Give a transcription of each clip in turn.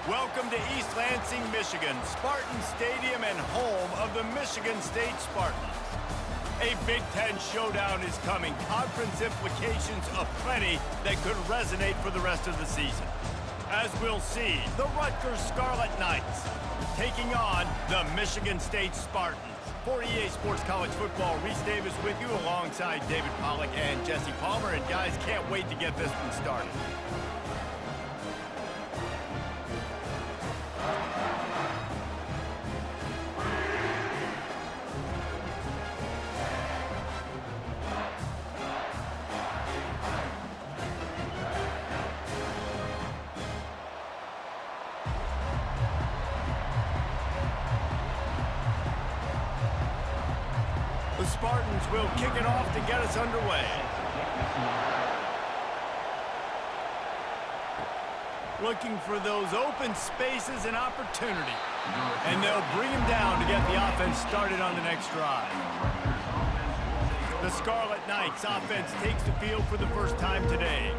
Welcome to East Lansing, Michigan, Spartan Stadium and home of the Michigan State Spartans. A Big Ten showdown is coming. Conference implications aplenty that could resonate for the rest of the season. As we'll see, the Rutgers Scarlet Knights taking on the Michigan State Spartans. For EA Sports College Football, Reese Davis with you alongside David Pollack and Jesse Palmer. And guys, can't wait to get this one started. The Spartans will kick it off to get us underway. Looking for those open spaces and opportunity. And they'll bring him down to get the offense started on the next drive. The Scarlet Knights offense takes the field for the first time today.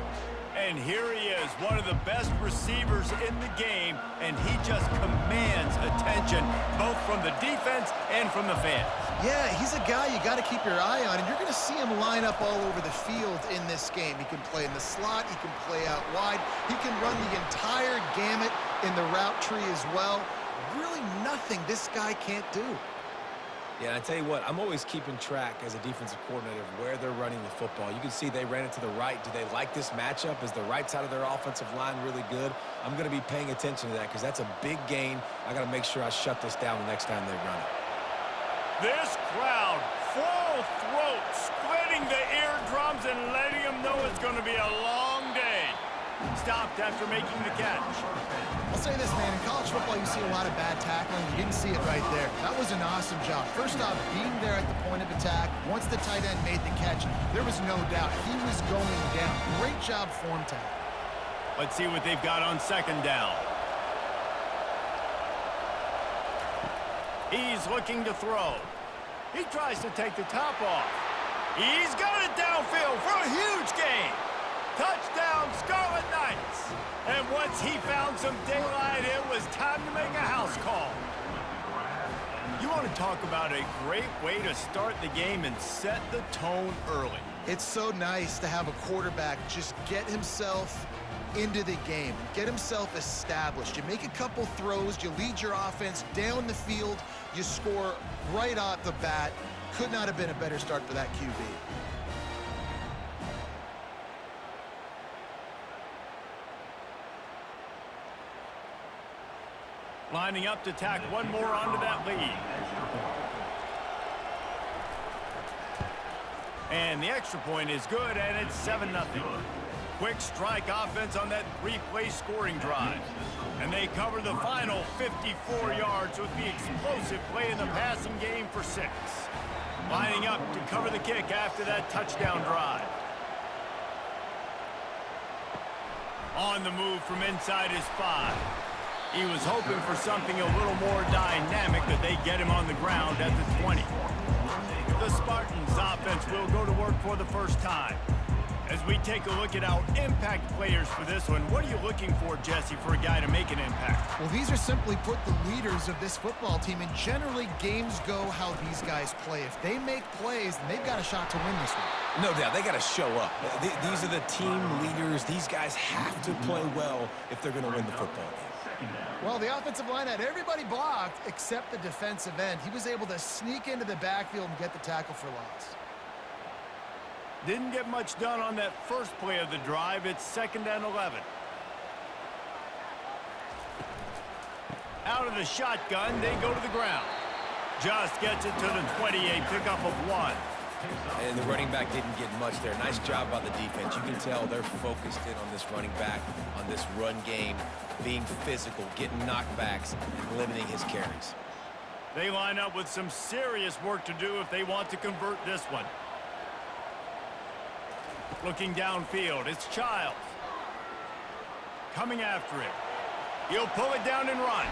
And here he is, one of the best receivers in the game, and he just commands attention, both from the defense and from the fans. Yeah, he's a guy you got to keep your eye on, and you're going to see him line up all over the field in this game. He can play in the slot, he can play out wide, he can run the entire gamut in the route tree as well. Really nothing this guy can't do. Yeah, and I tell you what, I'm always keeping track as a defensive coordinator of where they're running the football. You can see they ran it to the right. Do they like this matchup? Is the right side of their offensive line really good? I'm going to be paying attention to that because that's a big gain. I got to make sure I shut this down the next time they run it. This crowd, full throat, splitting the eardrums and letting them know it's going to be a long day. Stopped after making the catch. I'll say this, man, in college football you see a lot of bad tackling. You didn't see it right there. That was an awesome job. First off, being there at the point of attack, once the tight end made the catch, there was no doubt he was going down. Great job form tackle. Let's see what they've got on second down. He's looking to throw. He tries to take the top off. He's got it downfield for a huge gain. Touchdown, Scarlet Knights. And once he found some daylight, it was time to make a house call. You want to talk about a great way to start the game and set the tone early. It's so nice to have a quarterback just get himself into the game, get himself established. You make a couple throws, you lead your offense down the field, you score right off the bat. Could not have been a better start for that QB. Lining up to tack one more onto that lead. And the extra point is good, and it's 7-0. Quick strike offense on that three-play scoring drive. And they cover the final 54 yards with the explosive play in the passing game for 6. Lining up to cover the kick after that touchdown drive. On the move from inside his 5. He was hoping for something a little more dynamic, that they get him on the ground at the 20. The Spartans offense will go to work for the first time. As we take a look at our impact players for this one, what are you looking for, Jesse, for a guy to make an impact? Well, these are simply put the leaders of this football team, and generally games go how these guys play. If they make plays, then they've got a shot to win this one. No doubt, they got to show up. These are the team leaders. These guys have to play well if they're going to win the football game. Well, the offensive line had everybody blocked except the defensive end. He was able to sneak into the backfield and get the tackle for loss. Didn't get much done on that first play of the drive. It's 2nd and 11. Out of the shotgun, they go to the ground. Just gets it to the 28, pickup of 1. And the running back didn't get much there. Nice job by the defense. You can tell they're focused in on this running back, on this run game, being physical, getting knockbacks, and limiting his carries. They line up with some serious work to do if they want to convert this one. Looking downfield, it's Childs. Coming after it. He'll pull it down and run.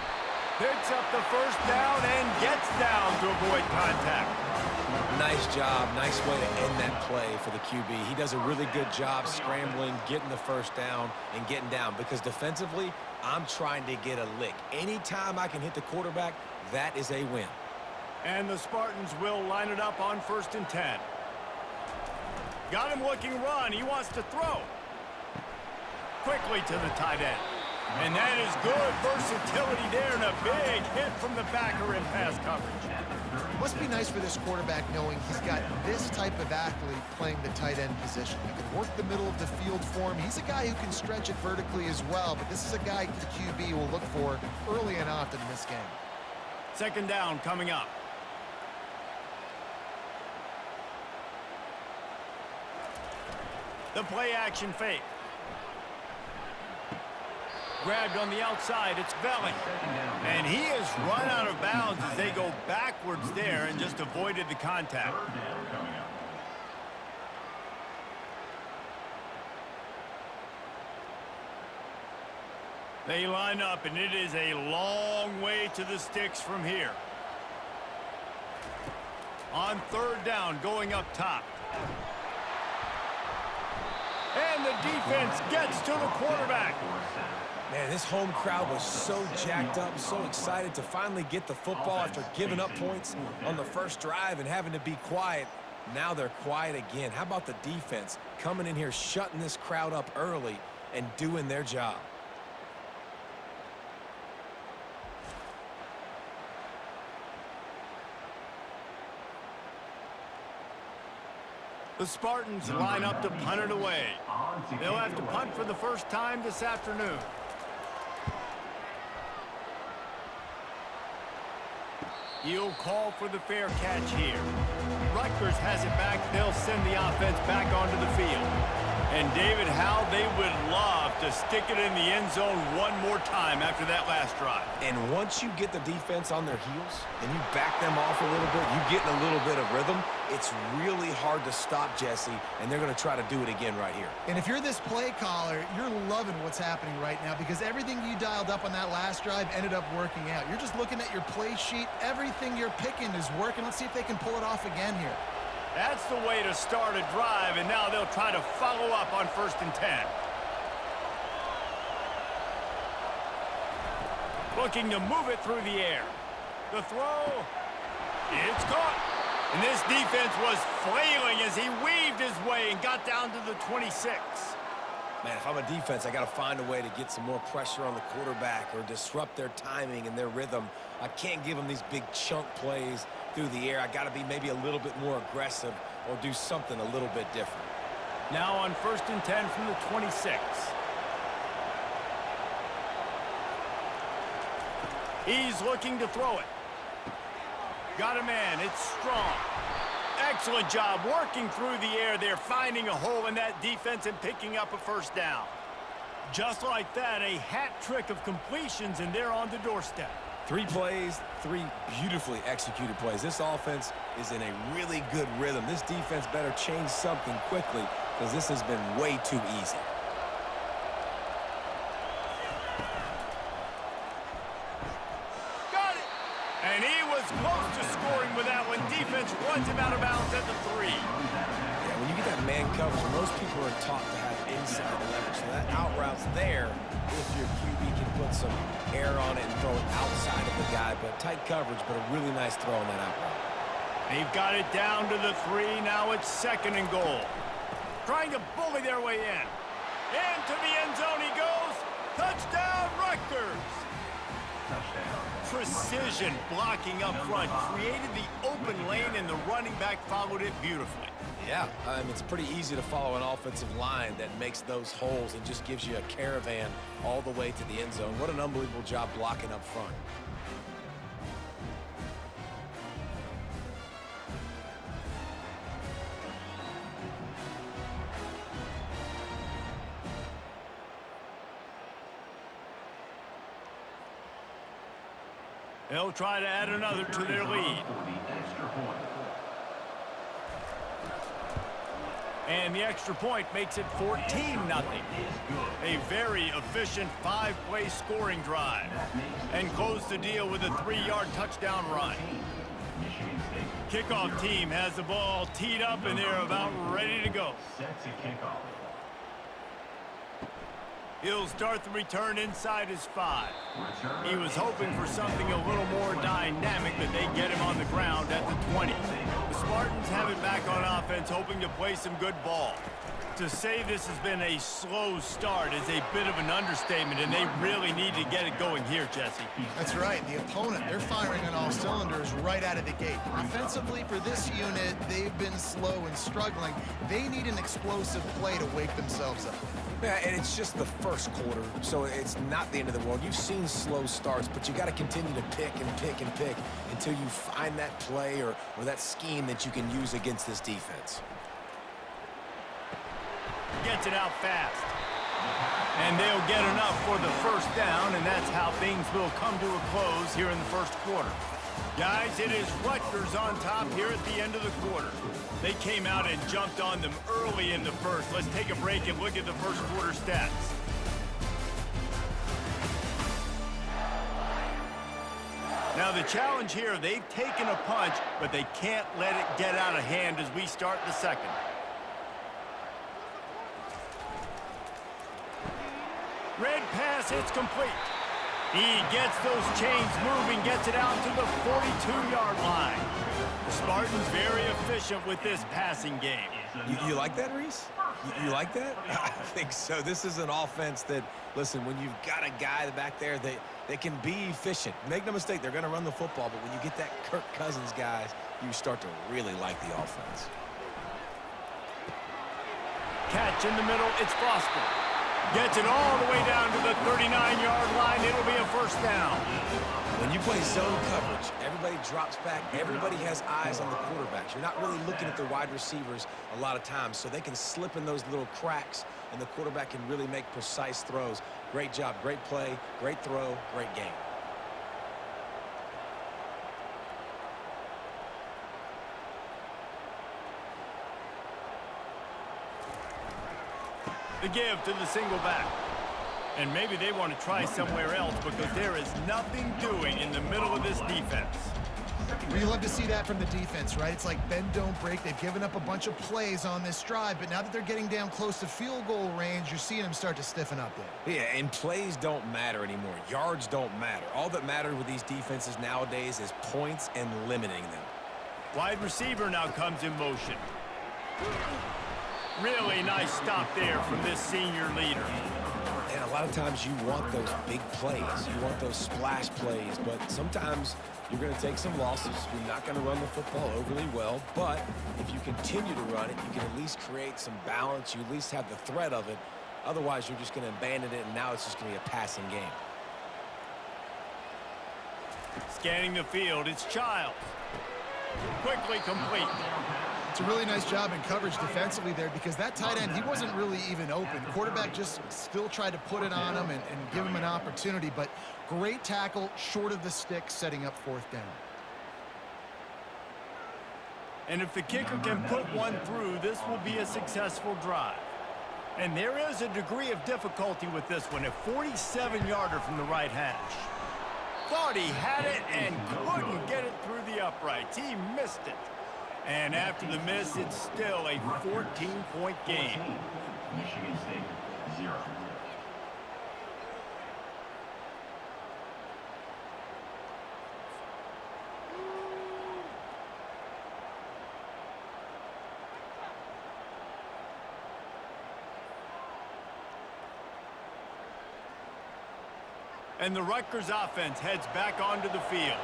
Picks up the first down and gets down to avoid contact. Nice job. Nice way to end that play for the QB. He does a really good job scrambling, getting the first down, and getting down. Because defensively, I'm trying to get a lick. Anytime I can hit the quarterback, that is a win. And the Spartans will line it up on 1st and 10. Got him looking run. He wants to throw. Quickly to the tight end. And that is good versatility there and a big hit from the backer in pass coverage. Must be nice for this quarterback knowing he's got this type of athlete playing the tight end position. He can work the middle of the field for him. He's a guy who can stretch it vertically as well, but this is a guy the QB will look for early and often in this game. 2nd down coming up. The play action fake. Grabbed on the outside, it's Belling. And he is run out of bounds as they go backwards there and just avoided the contact. They line up, and it is a long way to the sticks from here. On 3rd down, going up top. And the defense gets to the quarterback. Man, this home crowd was so jacked up, so excited to finally get the football after giving up points on the first drive and having to be quiet. Now they're quiet again. How about the defense coming in here, shutting this crowd up early and doing their job? The Spartans line up to punt it away. They'll have to punt for the first time this afternoon. He'll call for the fair catch here. Rutgers has it back. They'll send the offense back onto the field. And David, how they would love to stick it in the end zone one more time after that last drive. And once you get the defense on their heels and you back them off a little bit, you get in a little bit of rhythm, it's really hard to stop Jesse, and they're going to try to do it again right here. And if you're this play caller, you're loving what's happening right now because everything you dialed up on that last drive ended up working out. You're just looking at your play sheet. Everything you're picking is working. Let's see if they can pull it off again here. That's the way to start a drive, and now they'll try to follow up on 1st and 10. Looking to move it through the air. The throw, it's caught. And this defense was flailing as he weaved his way and got down to the 26. Man, if I'm a defense, I got to find a way to get some more pressure on the quarterback or disrupt their timing and their rhythm. I can't give them these big chunk plays through the air. I got to be maybe a little bit more aggressive or do something a little bit different. Now on 1st and 10 from the 26. He's looking to throw it. Got a man. It's strong. Excellent job working through the air there, finding a hole in that defense and picking up a first down. Just like that, a hat trick of completions, and they're on the doorstep. 3 plays, 3 beautifully executed plays. This offense is in a really good rhythm. This defense better change something quickly because this has been way too easy. Got it! And he was close to scoring with that one. Defense runs him out of bounds at the 3. Yeah, when you get that man coverage, most people are taught to have inside leverage. So that out route's there if your QB can put some air on it and throw it outside of the guy. But tight coverage, but a really nice throw on that out route. They've got it down to the 3. Now it's 2nd and goal. Trying to bully their way in. Into the end zone he goes. Touchdown, Rutgers! Precision blocking up front created the open lane, and the running back followed it beautifully. Yeah, it's pretty easy to follow an offensive line that makes those holes and just gives you a caravan all the way to the end zone. What an unbelievable job blocking up front. They'll try to add another to their lead. And the extra point makes it 14-0. A very efficient 5-play scoring drive. And close the deal with a 3-yard touchdown run. Kickoff team has the ball teed up, and they're about ready to go. He'll start the return inside his 5. He was hoping for something a little more dynamic, but they get him on the ground at the 20. The Spartans have it back on offense, hoping to play some good ball. To say this has been a slow start is a bit of an understatement, and they really need to get it going here, Jesse. That's right. The opponent, they're firing on all cylinders right out of the gate. Offensively, for this unit, they've been slow and struggling. They need an explosive play to wake themselves up. Yeah, and it's just the first quarter, so it's not the end of the world. You've seen slow starts, but you got to continue to pick and pick and pick until you find that play or that scheme that you can use against this defense. Gets it out fast. And they'll get enough for the first down, and that's how things will come to a close here in the first quarter. Guys, it is Rutgers on top here at the end of the quarter. They came out and jumped on them early in the first. Let's take a break and look at the first quarter stats. Now the challenge here, they've taken a punch, but they can't let it get out of hand as we start the second. Red pass, it's complete. He gets those chains moving, gets it out to the 42-yard line. The Spartans very efficient with this passing game. You like that, Reese? You like that? I think so. This is an offense that, listen, when you've got a guy back there, they can be efficient. Make no mistake, they're going to run the football, but when you get that Kirk Cousins guys, you start to really like the offense. Catch in the middle, it's Foster. Gets it all the way down to the 39-yard line. It'll be a first down. When you play zone coverage, everybody drops back. Everybody has eyes on the quarterbacks. You're not really looking at the wide receivers a lot of times, so they can slip in those little cracks, and the quarterback can really make precise throws. Great job, great play, great throw, great game. The give to the single back. And maybe they want to try somewhere else because there is nothing doing in the middle of this defense. We love to see that from the defense, right? It's like bend, don't break. They've given up a bunch of plays on this drive, but now that they're getting down close to field goal range, you're seeing them start to stiffen up there. Yeah, and plays don't matter anymore. Yards don't matter. All that matters with these defenses nowadays is points and limiting them. Wide receiver now comes in motion. Really nice stop there from this senior leader. And a lot of times you want those big plays. You want those splash plays, but sometimes you're going to take some losses. You're not going to run the football overly well, but if you continue to run it, you can at least create some balance. You at least have the threat of it. Otherwise, you're just going to abandon it, and now it's just going to be a passing game. Scanning the field, it's Childs. Quickly complete. It's a really nice job in coverage defensively there because that tight end, he wasn't really even open. The quarterback just still tried to put it on him and give him an opportunity, but great tackle, short of the stick, setting up fourth down. And if the kicker can put one through, this will be a successful drive. And there is a degree of difficulty with this one, a 47-yarder from the right hash. Thought he had it and couldn't get it through the uprights. He missed it. And after the miss, it's still a 14-point game. Michigan State, 0. And the Rutgers offense heads back onto the field.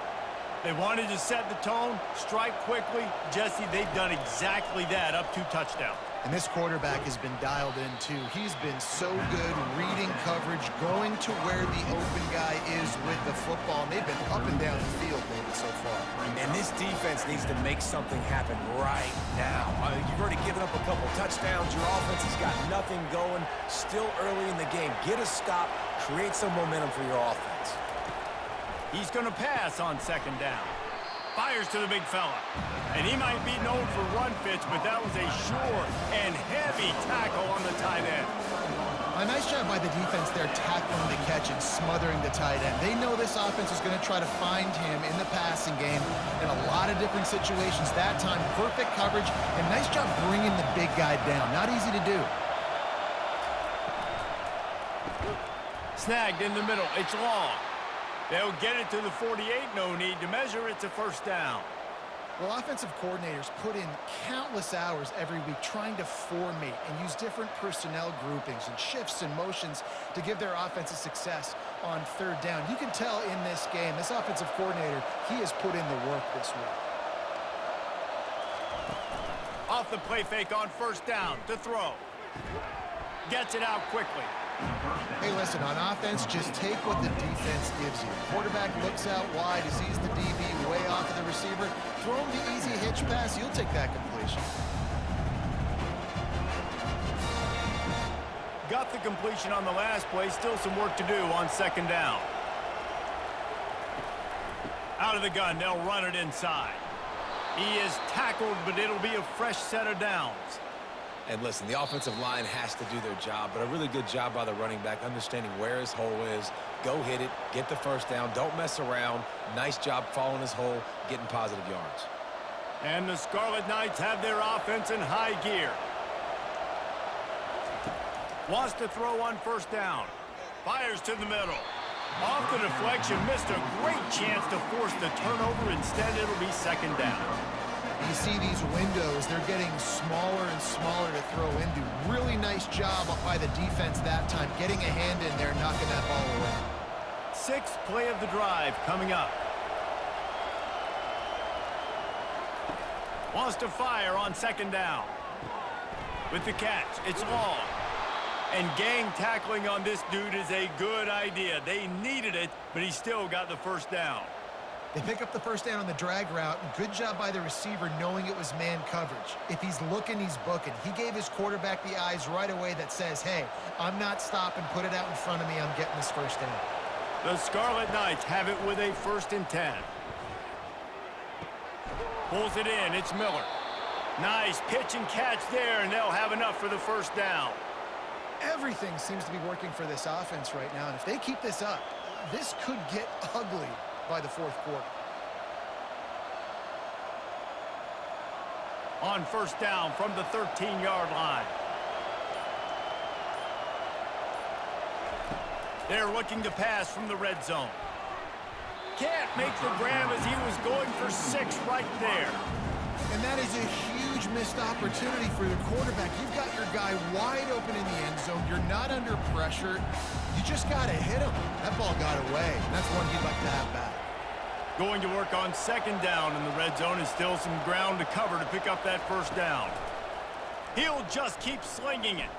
They wanted to set the tone, strike quickly. Jesse, they've done exactly that, up 2 touchdowns. And this quarterback has been dialed in, too. He's been so good reading coverage, going to where the open guy is with the football. And they've been up and down the field, David, so far. And this defense needs to make something happen right now. You've already given up a couple touchdowns. Your offense has got nothing going. Still early in the game. Get a stop. Create some momentum for your offense. He's going to pass on second down. Fires to the big fella. And he might be known for run fits, but that was a sure and heavy tackle on the tight end. A nice job by the defense there tackling the catch and smothering the tight end. They know this offense is going to try to find him in the passing game in a lot of different situations. That time, perfect coverage and nice job bringing the big guy down. Not easy to do. Snagged in the middle. It's long. They'll get it to the 48. No need to measure. It's a first down. Well, offensive coordinators put in countless hours every week trying to formate and use different personnel groupings and shifts and motions to give their offensive success on third down. You can tell in this game, this offensive coordinator, he has put in the work this week. Off the play fake on first down to throw. Gets it out quickly. Hey, listen, on offense, just take what the defense gives you. Quarterback looks out wide, he sees the DB way off of the receiver. Throw him the easy hitch pass, you'll take that completion. Got the completion on the last play. Still some work to do on second down. Out of the gun, they'll run it inside. He is tackled, but it'll be a fresh set of downs. And listen, the offensive line has to do their job, but a really good job by the running back understanding where his hole is. Go hit it, get the first down, don't mess around. Nice job following his hole, getting positive yards. And the Scarlet Knights have their offense in high gear. Wants to throw on first down. Fires to the middle. Off the deflection, missed a great chance to force the turnover. Instead, it'll be second down. You see these windows, they're getting smaller and smaller to throw into. Really nice job by the defense that time, getting a hand in there, knocking that ball away. Sixth play of the drive coming up. Wants to fire on second down. With the catch, it's long. And gang tackling on this dude is a good idea. They needed it, but he still got the first down. They pick up the first down on the drag route. Good job by the receiver knowing it was man coverage. If he's looking, he's booking. He gave his quarterback the eyes right away that says, hey, I'm not stopping. Put it out in front of me. I'm getting this first down. The Scarlet Knights have it with a 1st and 10. Pulls it in. It's Miller. Nice pitch and catch there, and they'll have enough for the first down. Everything seems to be working for this offense right now, and if they keep this up, this could get ugly by the fourth quarter. On first down from the 13-yard line. They're looking to pass from the red zone. Can't make the grab as he was going for 6 right there. And that is a huge missed opportunity for your quarterback. You've got your guy wide open in the end zone. You're not under pressure. You just got to hit him. That ball got away. And that's one you'd like to have back. Going to work on second down in the red zone. Is still some ground to cover to pick up that first down. He'll just keep slinging it.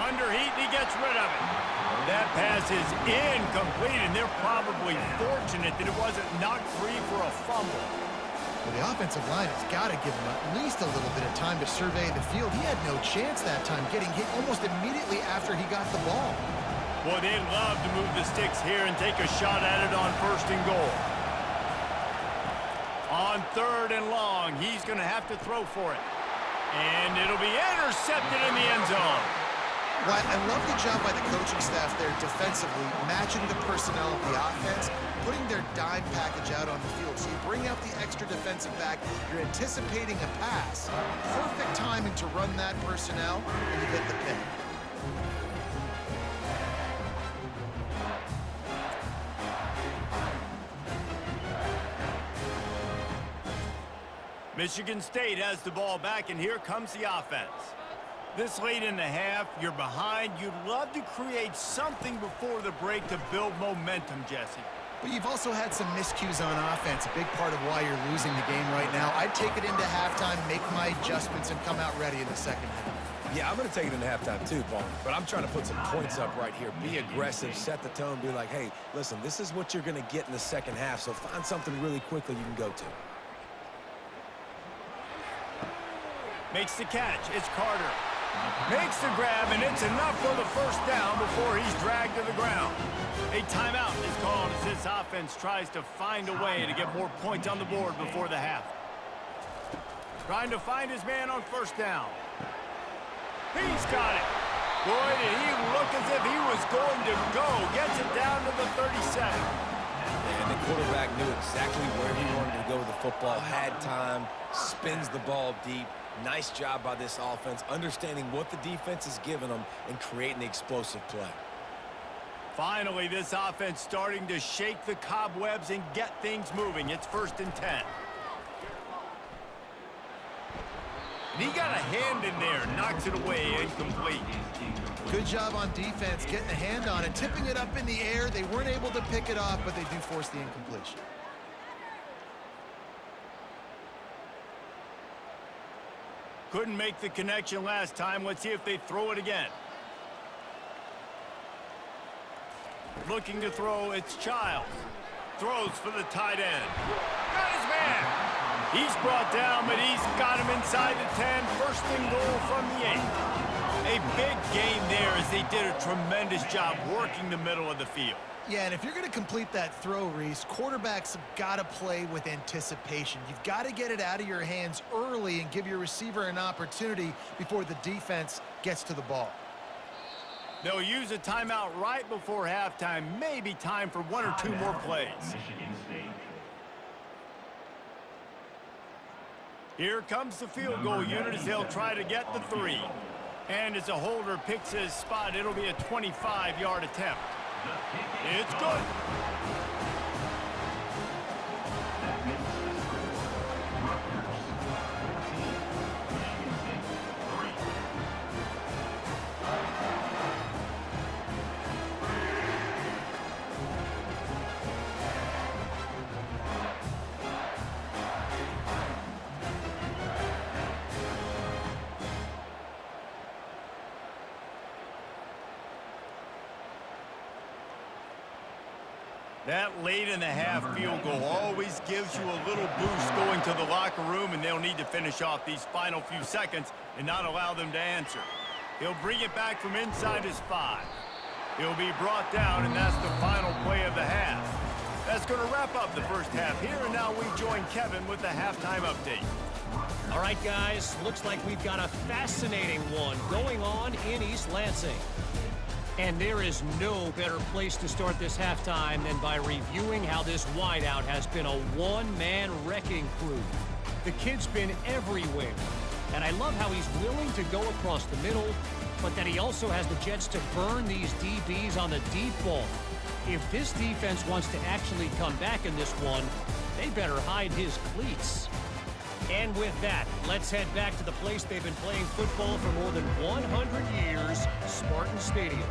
Under heat, and he gets rid of it. That pass is incomplete, and they're probably fortunate that it wasn't knocked free for a fumble. Well, the offensive line has got to give him at least a little bit of time to survey the field. He had no chance that time, getting hit almost immediately after he got the ball. Boy, they'd love to move the sticks here and take a shot at it on 1st and goal. On 3rd and long, he's going to have to throw for it. And it'll be intercepted in the end zone. Well, I love the job by the coaching staff there defensively, matching the personnel of the offense, putting their dime package out on the field. So you bring out the extra defensive back, you're anticipating a pass. Perfect timing to run that personnel, and you get the pick. Michigan State has the ball back, and here comes the offense. This late in the half, you're behind. You'd love to create something before the break to build momentum, Jesse. But you've also had some miscues on offense, a big part of why you're losing the game right now. I'd take it into halftime, make my adjustments, and come out ready in the second half. Yeah, I'm going to take it into halftime too, Paul. But I'm trying to put some points up right here. Be aggressive, set the tone, be like, hey, listen, this is what you're going to get in the second half, so find something really quickly you can go to. Makes the catch. It's Carter. Makes the grab, and it's enough for the first down before he's dragged to the ground. A timeout is called as this offense tries to find a way to get more points on the board before the half. Trying to find his man on first down. He's got it. Boy, did he look as if he was going to go. Gets it down to the 37. And the quarterback knew exactly where he wanted to go with the football, had time, spins the ball deep. Nice job by this offense, understanding what the defense is giving them and creating the explosive play. Finally, this offense starting to shake the cobwebs and get things moving. It's 1st and 10. And he got a hand in there, knocks it away, incomplete. Good job on defense, getting a hand on it, tipping it up in the air. They weren't able to pick it off, but they do force the incompletion. Couldn't make the connection last time. Let's see if they throw it again. Looking to throw, it's Childs. Throws for the tight end. Got his man. He's brought down, but he's got him inside the 10. 1st and goal from the 8. A big gain there as they did a tremendous job working the middle of the field. Yeah, and if you're going to complete that throw, Reese, quarterbacks have got to play with anticipation. You've got to get it out of your hands early and give your receiver an opportunity before the defense gets to the ball. They'll use a timeout right before halftime. Maybe time for 1 or 2 more plays. Michigan State. Here comes the field goal unit as they'll try to get the 3. And as a holder picks his spot, it'll be a 25-yard attempt. It's good. That makes this Rutgers 14, Michigan State 3. That late in the half field goal always gives you a little boost going to the locker room, and they'll need to finish off these final few seconds and not allow them to answer. He'll bring it back from inside his 5. He'll be brought down, and that's the final play of the half. That's going to wrap up the first half here, and now we join Kevin with the halftime update. All right, guys, looks like we've got a fascinating one going on in East Lansing. And there is no better place to start this halftime than by reviewing how this wideout has been a one-man wrecking crew. The kid's been everywhere. And I love how he's willing to go across the middle, but that he also has the jets to burn these DBs on the deep ball. If this defense wants to actually come back in this one, they better hide his cleats. And with that, let's head back to the place they've been playing football for more than 100 years, Spartan Stadium.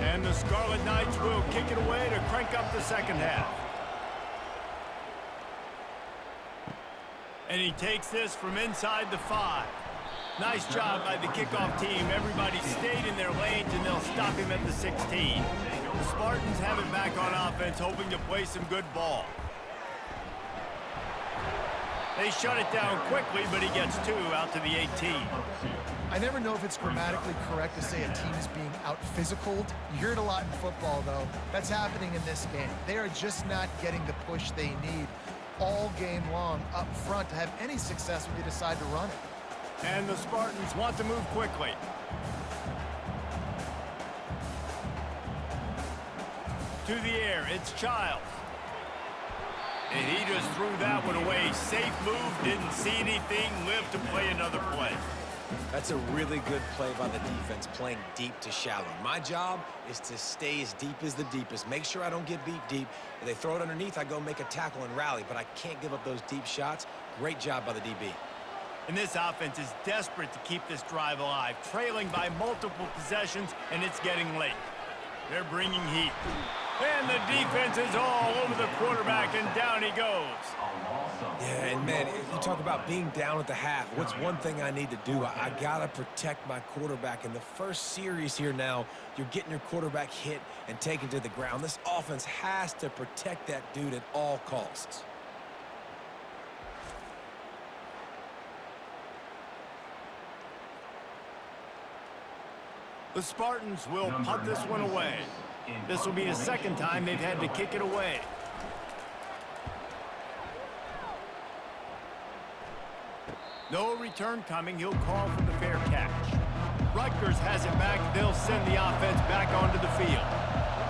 And the Scarlet Knights will kick it away to crank up the second half. And he takes this from inside the 5. Nice job by the kickoff team. Everybody stayed in their lanes, and they'll stop him at the 16. The Spartans have it back on offense, hoping to play some good ball. They shut it down quickly, but he gets 2 out to the 18. I never know if it's grammatically correct to say a team is being out-physicaled. You hear it a lot in football, though. That's happening in this game. They are just not getting the push they need all game long up front to have any success when they decide to run it. And the Spartans want to move quickly. To the air, it's Childs. And he just threw that one away. Safe move, didn't see anything, lived to play another play. That's a really good play by the defense, playing deep to shallow. My job is to stay as deep as the deepest. Make sure I don't get beat deep. If they throw it underneath, I go make a tackle and rally, but I can't give up those deep shots. Great job by the DB. And this offense is desperate to keep this drive alive, trailing by multiple possessions, and it's getting late. They're bringing heat. And the defense is all over the quarterback, and down he goes. Yeah, and man, you talk about being down at the half. What's one thing I need to do? I got to protect my quarterback. In the first series here now, you're getting your quarterback hit and taken to the ground. This offense has to protect that dude at all costs. The Spartans will punt this one away. This will be the second time they've had to kick it away. No return coming. He'll call for the fair catch. Rutgers has it back. They'll send the offense back onto the field.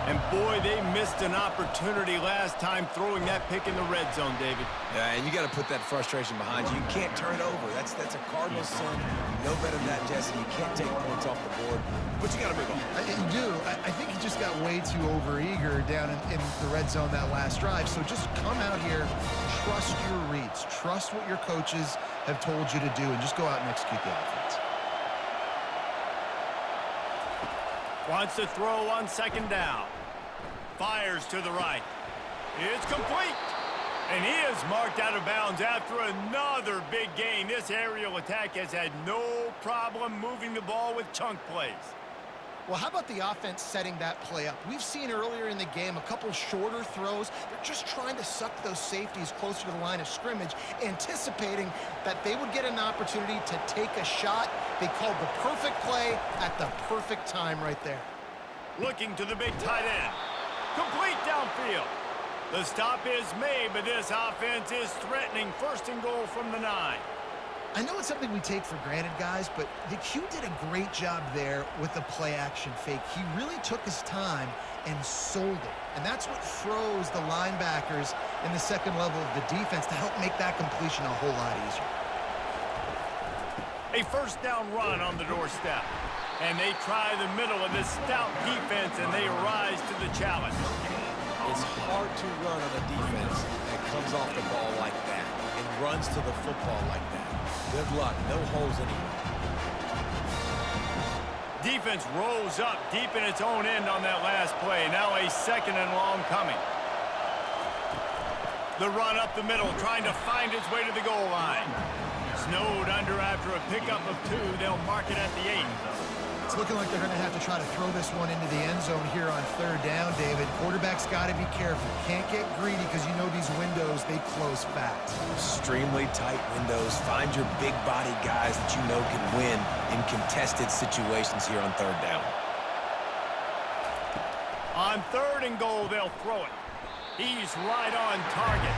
And boy, they missed an opportunity last time throwing that pick in the red zone, David. Yeah, and you got to put that frustration behind you. You can't turn it over. That's a Cardinal sin. You know better than that, Jesse. You can't take points off the board, but you got to move on. You do. I think he just got way too overeager down in the red zone that last drive. So just come out here, trust your reads, trust what your coaches have told you to do, and just go out and execute the offense. Wants to throw on second down. Fires to the right. It's complete. And he is marked out of bounds after another big gain. This aerial attack has had no problem moving the ball with chunk plays. Well, how about the offense setting that play up? We've seen earlier in the game a couple shorter throws. They're just trying to suck those safeties closer to the line of scrimmage, anticipating that they would get an opportunity to take a shot. They called the perfect play at the perfect time right there. Looking to the big tight end. Complete downfield. The stop is made, but this offense is threatening. First and goal from the 9. I know it's something we take for granted, guys, but the Q did a great job there with the play-action fake. He really took his time and sold it. And that's what froze the linebackers in the second level of the defense to help make that completion a whole lot easier. A first down run on the doorstep. And they try the middle of this stout defense, and they rise to the challenge. It's hard to run on a defense that comes off the ball like that and runs to the football like that. Good luck. No holes anywhere. Defense rolls up deep in its own end on that last play. Now a second and long coming. The run up the middle, trying to find its way to the goal line. Snowed under after a pickup of 2. They'll mark it at the 8. It's looking like they're going to have to try to throw this one into the end zone here on third down, David. Quarterback's got to be careful. Can't get greedy because you know these windows, they close fast. Extremely tight windows. Find your big body guys that you know can win in contested situations here on third down. On third and goal, they'll throw it. He's right on target.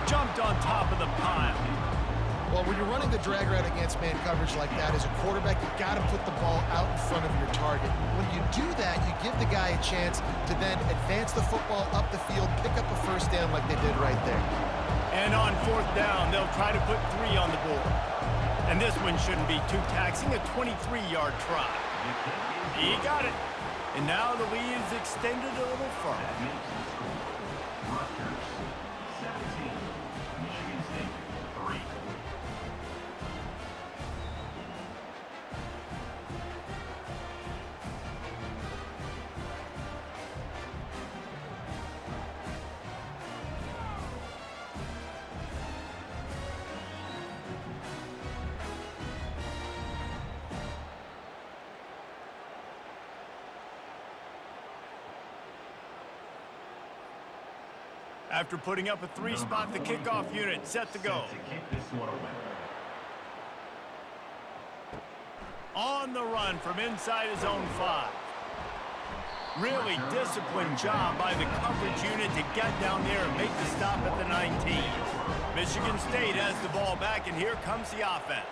Jumped on top of the pile. Well, when you're running the drag route against man coverage like that, as a quarterback, you got to put the ball out in front of your target. When you do that, you give the guy a chance to then advance the football up the field, pick up a first down like they did right there. And on fourth down, they'll try to put 3 on the board. And this one shouldn't be too taxing, a 23-yard try. He got it. And now the lead is extended a little further. Rutgers 17, Michigan State 3. After putting up a 3-spot, the kickoff unit set to go. To kick this one away. On the run from inside his own 5. Really disciplined job by the coverage unit to get down there and make the stop at the 19. Michigan State has the ball back, and here comes the offense.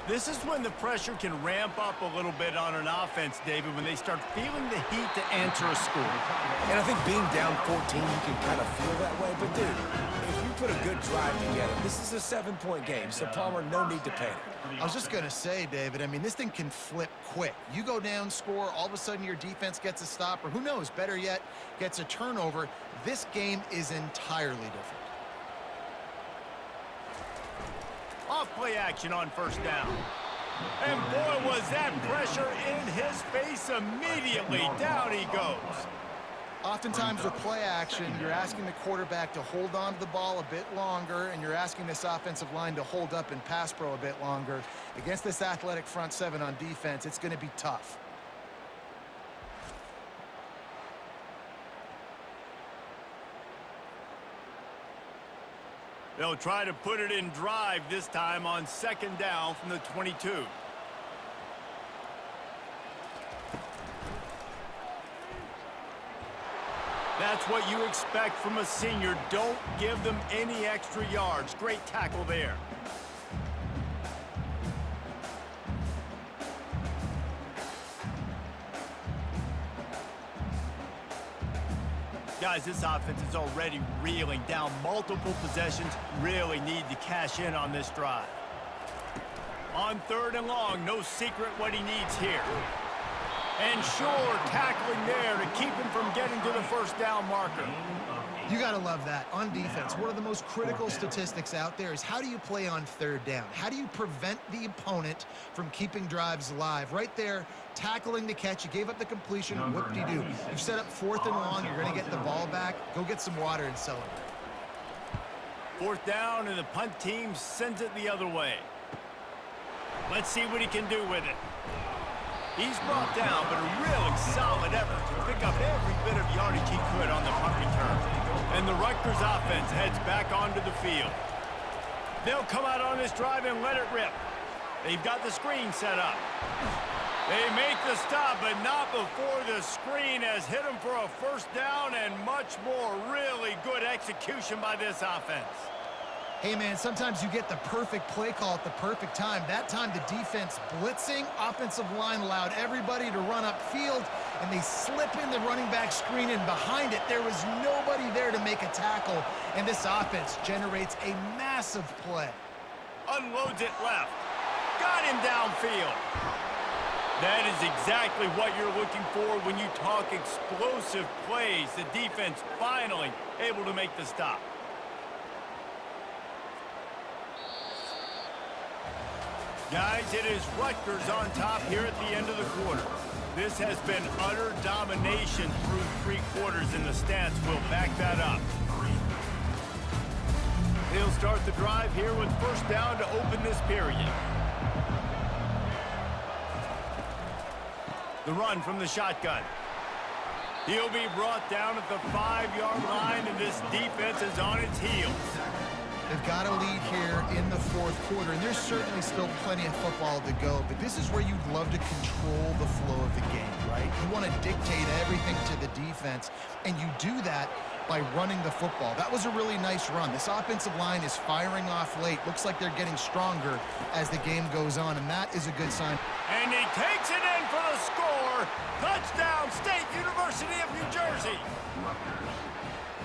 This is when the pressure can ramp up a little bit on an offense, David, when they start feeling the heat to answer a score. And I think being down 14, you can kind of feel that way. But, dude, if you put a good drive together, this is a 7-point game, so Palmer, no need to panic. I was just going to say, David, I mean, this thing can flip quick. You go down, score, all of a sudden your defense gets a stop, or who knows, better yet, gets a turnover. This game is entirely different. Off play action on first down. And boy, was that pressure in his face immediately. Down he goes. Oftentimes with play action, you're asking the quarterback to hold on to the ball a bit longer, and you're asking this offensive line to hold up in pass pro a bit longer. Against this athletic front 7 on defense, it's going to be tough. They'll try to put it in drive this time on second down from the 22. That's what you expect from a senior. Don't give them any extra yards. Great tackle there. Guys, this offense is already reeling down multiple possessions. Really need to cash in on this drive. On 3rd and long, no secret what he needs here. And sure, tackling there to keep him from getting to the first down marker. You got to love that. On defense, one of the most critical statistics out there is how do you play on 3rd down? How do you prevent the opponent from keeping drives alive? Right there, tackling the catch. You gave up the completion. What do? You've set up 4th and long. You're going to get the ball back. Go get some water and celebrate. 4th down, and the punt team sends it the other way. Let's see what he can do with it. He's brought down, but a really solid effort to pick up every bit of yardage he could on the punt return. And the Rutgers offense heads back onto the field. They'll come out on this drive and let it rip. They've got the screen set up. They make the stop, but not before the screen has hit them for a 1st down and much more. Really good execution by this offense. Hey, man, sometimes you get the perfect play call at the perfect time. That time, the defense blitzing, offensive line allowed everybody to run upfield, and they slip in the running back screen, and behind it, there was nobody there to make a tackle, and this offense generates a massive play. Unloads it left. Got him downfield. That is exactly what you're looking for when you talk explosive plays. The defense finally able to make the stop. Guys, it is Rutgers on top here at the end of the quarter. This has been utter domination through 3 quarters, and the stats will back that up. He'll start the drive here with 1st down to open this period. The run from the shotgun. He'll be brought down at the 5-yard line, and this defense is on its heels. They've got a lead here in the 4th quarter, and there's certainly still plenty of football to go, but this is where you'd love to control the flow of the game, right? You want to dictate everything to the defense, and you do that by running the football. That was a really nice run. This offensive line is firing off late. Looks like they're getting stronger as the game goes on, and that is a good sign. And he takes it in for the score. Touchdown, State University of New Jersey.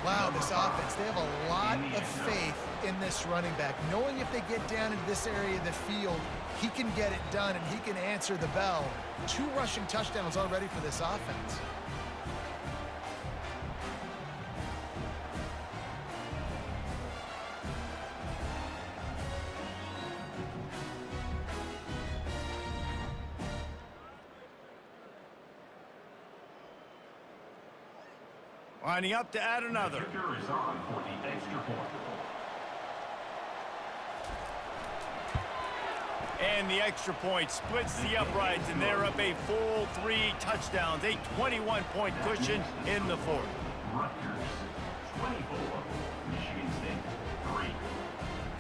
Wow, this offense, they have a lot of faith in this running back, knowing if they get down into this area of the field, he can get it done and he can answer the bell. 2 rushing touchdowns already for this offense. Lining up to add another. Kicker is on for the extra point. And the extra point splits the uprights, and they're up a full 3 touchdowns, a 21-point cushion in the 4th. Rutgers 24, Michigan State 3.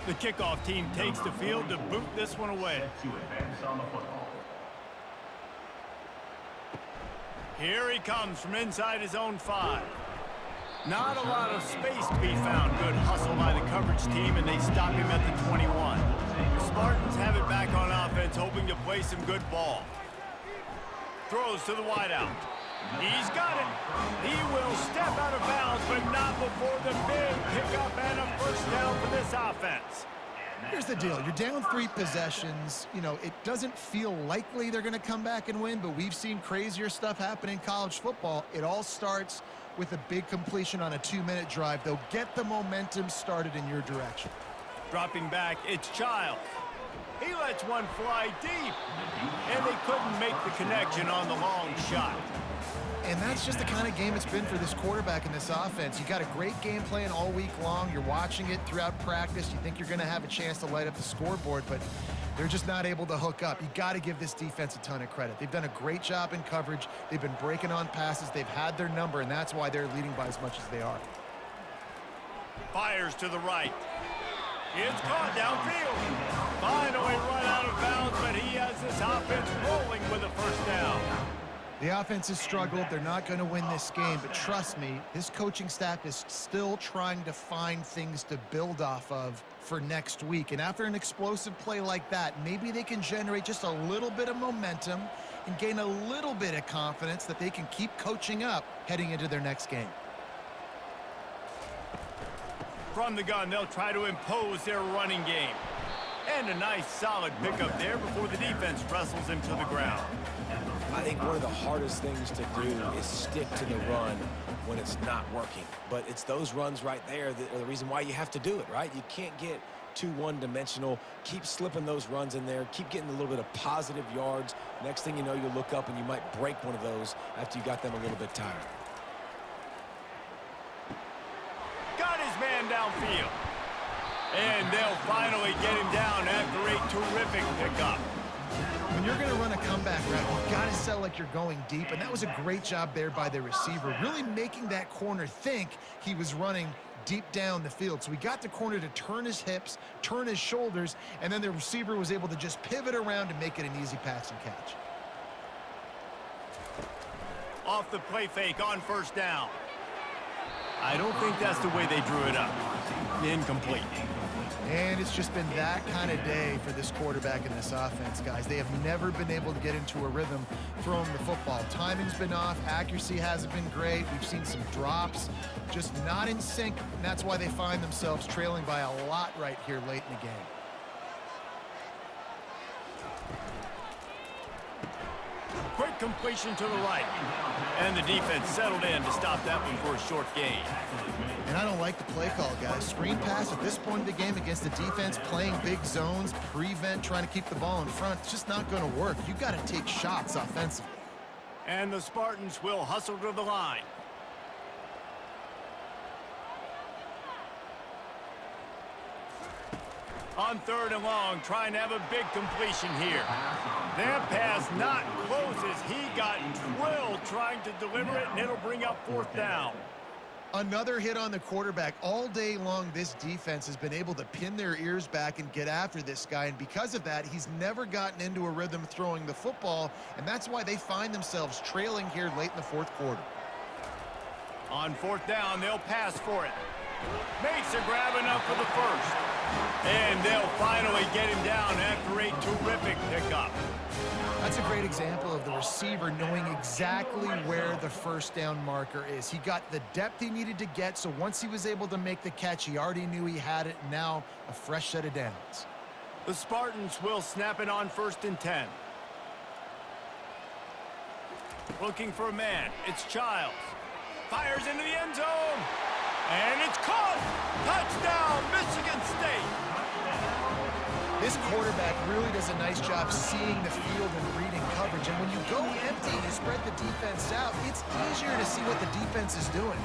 The kickoff team takes the field to boot this one away. To advance on the football. Here he comes from inside his own 5. Not a lot of space to be found. Good hustle by the coverage team, and they stop him at the 21. The Spartans have it back on offense, hoping to play some good ball. Throws to the wideout. He's got it. He will step out of bounds, but not before the big pickup and a 1st down for this offense. Here's the deal. You're down 3 possessions. You know, it doesn't feel likely they're going to come back and win, but we've seen crazier stuff happen in college football. It all starts with a big completion on a 2-minute drive. They'll get the momentum started in your direction. Dropping back, it's Childs. He lets one fly deep, and they couldn't make the connection on the long shot. And that's just the kind of game it's been for this quarterback in this offense. You got a great game plan all week long. You're watching it throughout practice. You think you're going to have a chance to light up the scoreboard, but they're just not able to hook up. You got to give this defense a ton of credit. They've done a great job in coverage. They've been breaking on passes. They've had their number, and that's why they're leading by as much as they are. Fires to the right. It's caught downfield. Finally run out of bounds, but he has this offense rolling with a 1st down. The offense has struggled. They're not going to win this game, but trust me, this coaching staff is still trying to find things to build off of for next week. And after an explosive play like that, maybe they can generate just a little bit of momentum and gain a little bit of confidence that they can keep coaching up heading into their next game. From the gun, they'll try to impose their running game. And a nice solid pickup there before the defense wrestles him to the ground. I think one of the hardest things to do is stick to the run when it's not working. But it's those runs right there that are the reason why you have to do it, right? You can't get too one-dimensional. Keep slipping those runs in there. Keep getting a little bit of positive yards. Next thing you know, you look up and you might break one of those after you got them a little bit tired. Got his man downfield. And they'll finally get him down after a terrific pickup. When you're going to run a comeback route, you've got to sell like you're going deep, and that was a great job there by the receiver, really making that corner think he was running deep down the field. So he got the corner to turn his hips, turn his shoulders, and then the receiver was able to just pivot around and make it an easy pass and catch. Off the play fake on first down. I don't think that's the way they drew it up. Incomplete. And it's just been that kind of day for this quarterback and this offense, guys. They have never been able to get into a rhythm throwing the football. Timing's been off. Accuracy hasn't been great. We've seen some drops, just not in sync. And that's why they find themselves trailing by a lot right here late in the game. Quick completion to the right. And the defense settled in to stop that one for a short gain. And I don't like the play call, guys. Screen pass at this point of the game against the defense, playing big zones, prevent, trying to keep the ball in front. It's just not going to work. You got to take shots offensively. And the Spartans will hustle to the line. On third and long, trying to have a big completion here. That pass not close as he got drilled trying to deliver it, and it'll bring up fourth down. Another hit on the quarterback. All day long, this defense has been able to pin their ears back and get after this guy, and because of that, he's never gotten into a rhythm throwing the football, and that's why they find themselves trailing here late in the fourth quarter. On fourth down, they'll pass for it. Makes a grab enough for the first. And they'll finally get him down after a terrific pickup. That's a great example of the receiver knowing exactly where the first down marker is. He got the depth he needed to get, so once he was able to make the catch, he already knew he had it, and now a fresh set of downs. The Spartans will snap it on 1st and 10. Looking for a man. It's Childs. Fires into the end zone. And it's caught! Touchdown, Michigan State! This quarterback really does a nice job seeing the field and reading coverage. And when you go empty and you spread the defense out, it's easier to see what the defense is doing.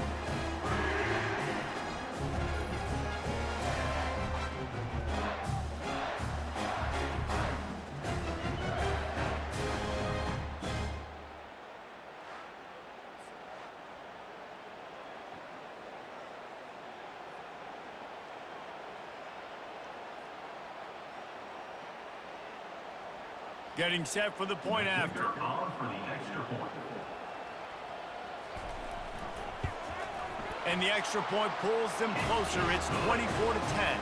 Getting set for the point after. On for the extra point. And the extra point pulls them closer. It's 24-10.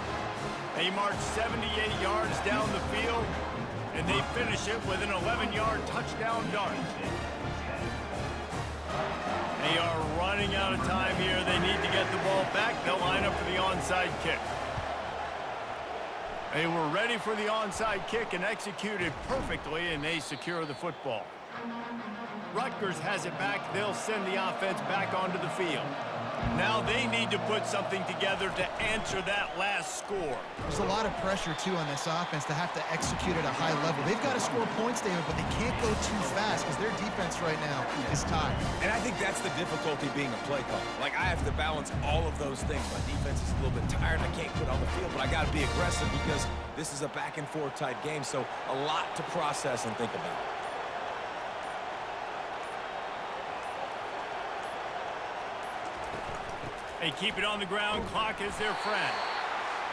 They march 78 yards down the field, and they finish it with an 11-yard touchdown dart. They are running out of time here. They need to get the ball back. They'll line up for the onside kick. They were ready for the onside kick and executed perfectly, and they secure the football. Rutgers has it back. They'll send the offense back onto the field. Now they need to put something together to answer that last score. There's a lot of pressure, too, on this offense to have to execute at a high level. They've got to score points, David, but they can't go too fast because their defense right now is tired. And I think that's the difficulty being a play caller. Like, I have to balance all of those things. My defense is a little bit tired. I can't put on the field, but I got to be aggressive because this is a back-and-forth type game, so a lot to process and think about. They keep it on the ground. Clock is their friend.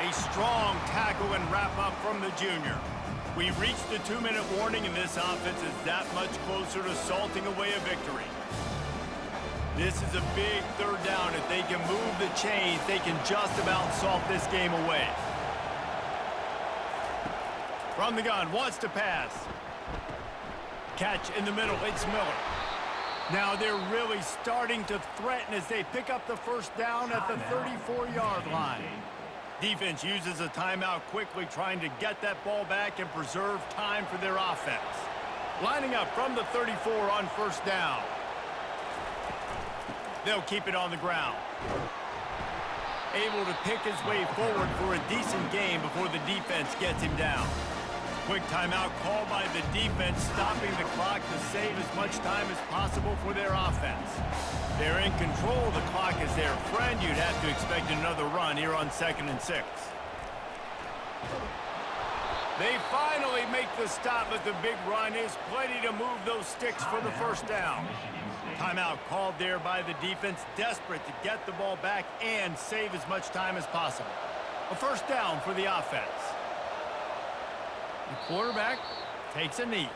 A strong tackle and wrap-up from the junior. We've reached the 2-minute warning, and this offense is that much closer to salting away a victory. This is a big third down. If they can move the chains, they can just about salt this game away. From the gun, wants to pass. Catch in the middle. It's Miller. Now they're really starting to threaten as they pick up the first down at the 34-yard line. Defense uses a timeout quickly, trying to get that ball back and preserve time for their offense. Lining up from the 34 on first down. They'll keep it on the ground. Able to pick his way forward for a decent game before the defense gets him down. Quick timeout called by the defense, stopping the clock to save as much time as possible for their offense. They're in control. The clock is their friend. You'd have to expect another run here on 2nd and 6. They finally make the stop, but the big run is plenty to move those sticks for the first down. Timeout called there by the defense, desperate to get the ball back and save as much time as possible. A first down for the offense. The quarterback takes a knee.